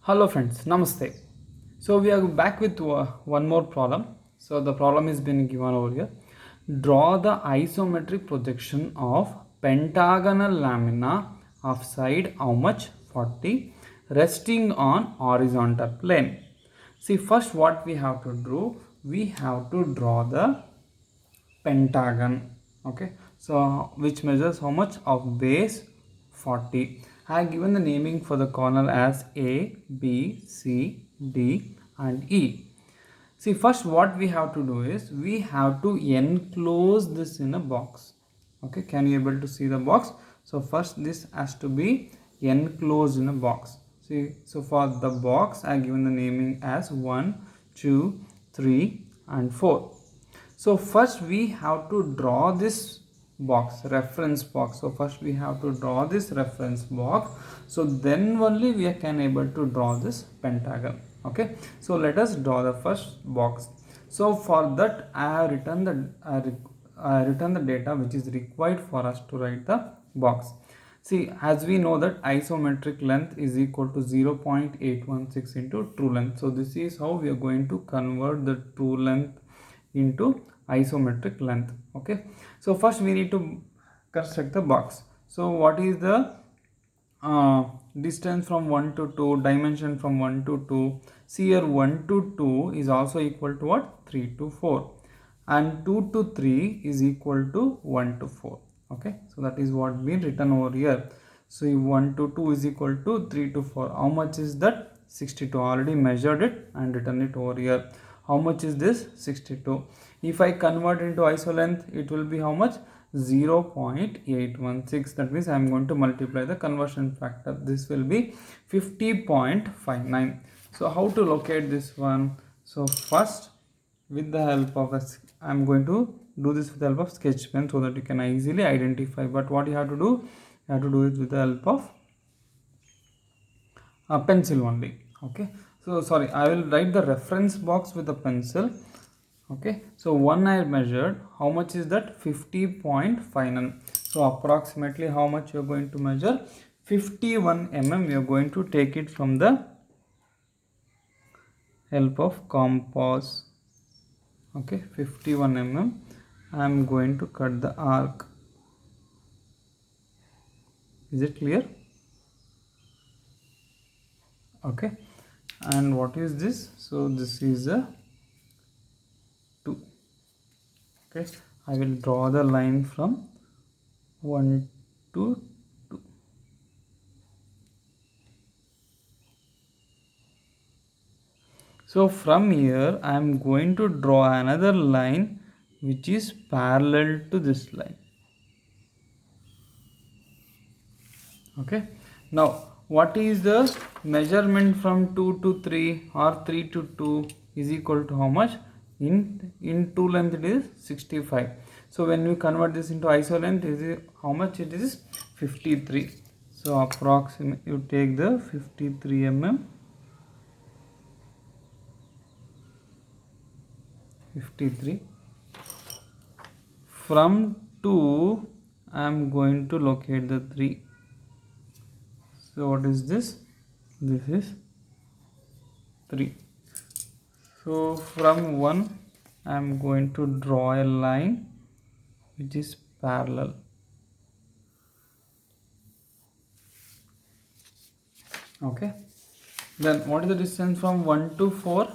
Hello friends, Namaste. So we are back with one more problem. So the problem is been given over here. Draw the isometric projection of pentagonal lamina of side how much 40 resting on horizontal plane. See, first what we have to do, we have to draw the pentagon. Okay, so which measures how much of base 40. I have given the naming for the corner as A, B, C, D and E. See, first what we have to do is we have to enclose this in a box. Okay, can you able to see the box? So first this has to be enclosed in a box. See, so for the box I have given the naming as 1, 2, 3 and 4. So first we have to draw this box, reference box. So first we have to draw this reference box. So then only we can able to draw this pentagon. Okay, so let us draw the first box. So for that I have written the data which is required for us to write the box. See, as we know that isometric length is equal to 0.816 into true length. So this is how we are going to convert the true length into isometric length. Okay, so first we need to construct the box. So what is the distance from 1 to 2, dimension from 1 to 2? See here, 1 to 2 is also equal to what? 3 to 4, and 2 to 3 is equal to 1 to 4. Okay, so that is what been written over here. So 1 to 2 is equal to 3 to 4. How much is that? 62. Already measured it and written it over here. How much is this? 62. If I convert into iso length, it will be how much? 0.816. That means I am going to multiply the conversion factor. This will be 50.59. So how to locate this one? So first, with the help of I am going to do this with the help of sketch pen so that you can easily identify. But what you have to do, you have to do it with the help of a pencil only. Okay, so sorry, I will write the reference box with a pencil. Okay, so one I measured. How much is that? 50.59. so approximately how much you are going to measure? 51 mm. You are going to take it from the help of compass. Okay, 51 mm. I am going to cut the arc. Is it clear? Okay, and what is this? So this is a 2. Okay, I will draw the line from 1 to 2. So from here I am going to draw another line which is parallel to this line. Okay, now what is the measurement from 2 to 3 or 3 to 2 is equal to how much? In 2 length it is 65. So when you convert this into iso length, is how much it is? 53. So approximately you take the 53 mm, 53. From 2 I am going to locate the 3. So what is this? This is 3. So from 1 I am going to draw a line which is parallel. Okay, then what is the distance from 1 to 4?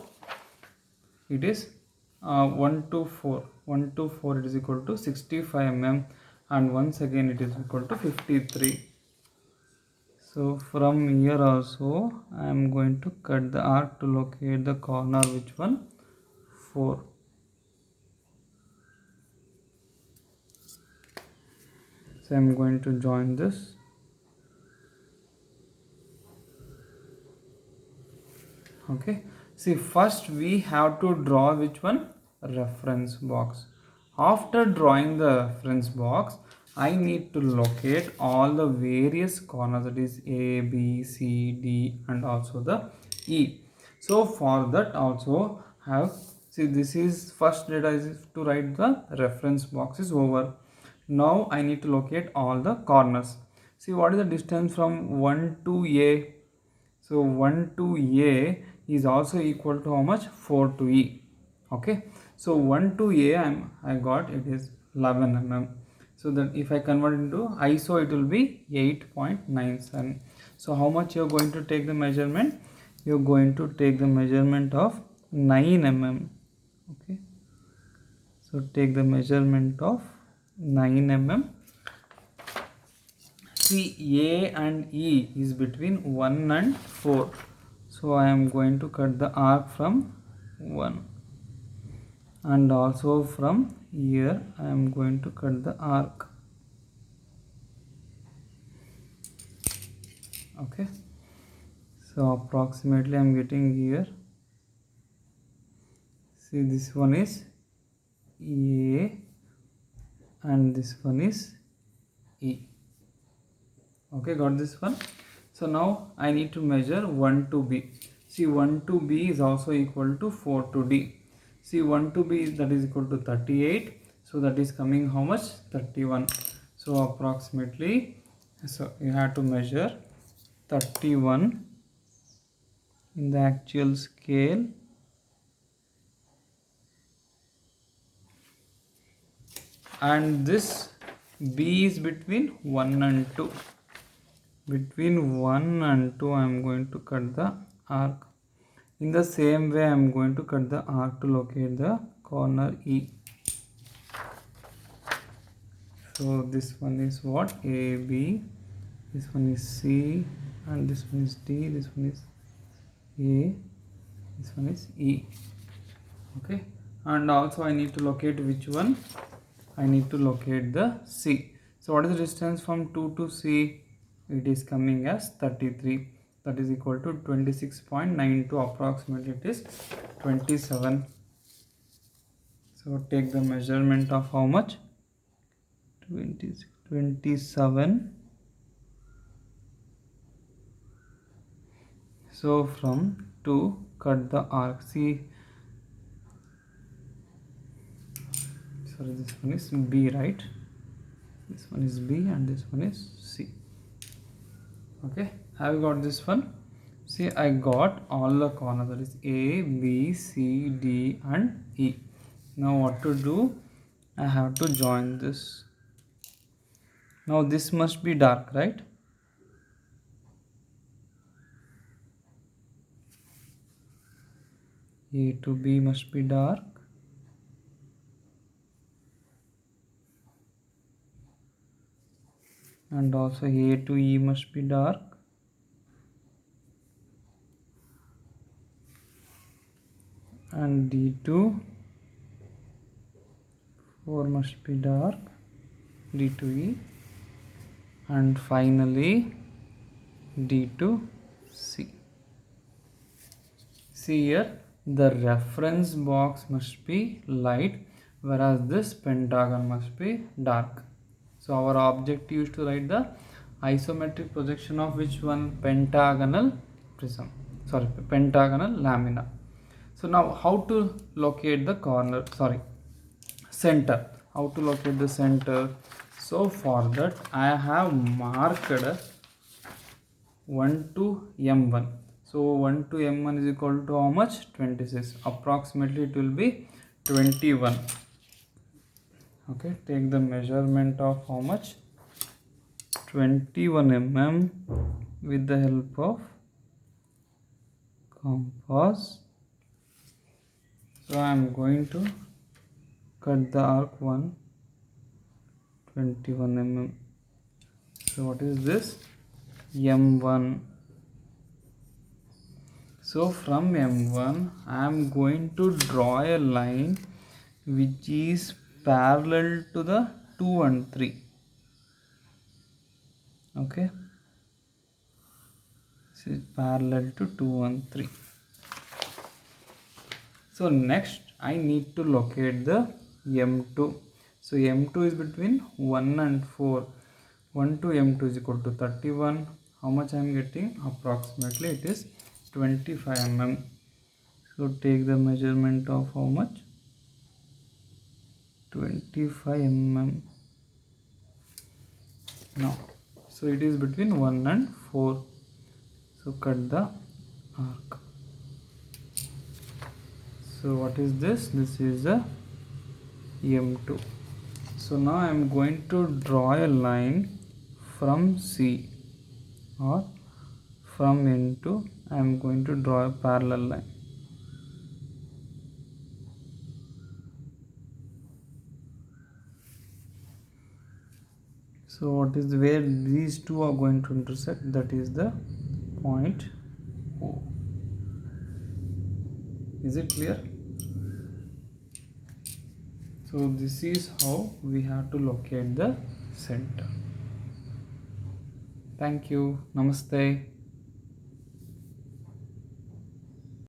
It is 1 to 4. 1 to 4 it is equal to 65 mm, and once again it is equal to 53. So from here also I am going to cut the arc to locate the corner. Which one? 4. So I am going to join this. Okay, see, first we have to draw which one? Reference box. After drawing the reference box, I need to locate all the various corners, that is A, B, C, D and also the E. So for that also have, see, this is first data is to write the reference box is over. Now I need to locate all the corners. See, what is the distance from 1 to A? So So 1 to A is also equal to how much? 4 to E. Okay, so 1 to A I got it is 11 mm. So that if I convert into ISO, it will be 8.97. So how much you are going to take the measurement? You are going to take the measurement of 9 mm. Okay, so take the measurement of 9 mm. See, A and E is between 1 and 4. So I am going to cut the arc from 1, and also from here I am going to cut the arc. Okay, so approximately I am getting here. See, this one is A and this one is E. Okay, got this one. So now I need to measure 1 to B. See, 1 to B is also equal to 4 to D. See, 1 to B, that is equal to 38. So that is coming how much? 31. So approximately, so you have to measure 31 in the actual scale. And this B is between 1 and 2. Between 1 and 2 I am going to cut the arc. In the same way I am going to cut the arc to locate the corner E. So this one is what? A, B, this one is C, and this one is D, this one is A, this one is E. Okay, and also I need to locate which one? I need to locate the C. So what is the distance from 2 to C? It is coming as 33. That is equal to 26.92. Approximately it is 27. So take the measurement of how much? 27. So from 2 cut the arc. See, sorry, this one is B, right? This one is B and this one is C. Okay, have you got this one? See, I got all the corners, that is A, B, C, D and E. Now what to do? I have to join this. Now this must be dark, right? A to B must be dark. And also A to E must be dark. And D to 4 must be dark. D to E. And finally D to C. See here, the reference box must be light, whereas this pentagon must be dark. So our objective is to write the isometric projection of which one? Pentagonal prism. Sorry, pentagonal lamina. So now how to locate the corner? Sorry, center. How to locate the center? So for that I have marked 1 to M1. So 1 to M1 is equal to how much? 26. Approximately it will be 21. Okay, take the measurement of how much? 21 mm with the help of compass. So I am going to cut the arc 1, 21 mm. So what is this? M1. So from M1 I am going to draw a line which is parallel to the 2 and 3. Okay, this is parallel to 2 and 3. So next I need to locate the M2. So M2 is between 1 and 4. 1 to M2 is equal to 31. How much I am getting? Approximately it is 25 mm. So take the measurement of how much? 25 mm. Now, so it is between 1 and 4. So cut the arc. So what is this? This is a M2. So now I am going to draw a line from C, or from N to I am going to draw a parallel line. So what is where these two are going to intersect? That is the point O. Is it clear? So this is how we have to locate the center. Thank you. Namaste.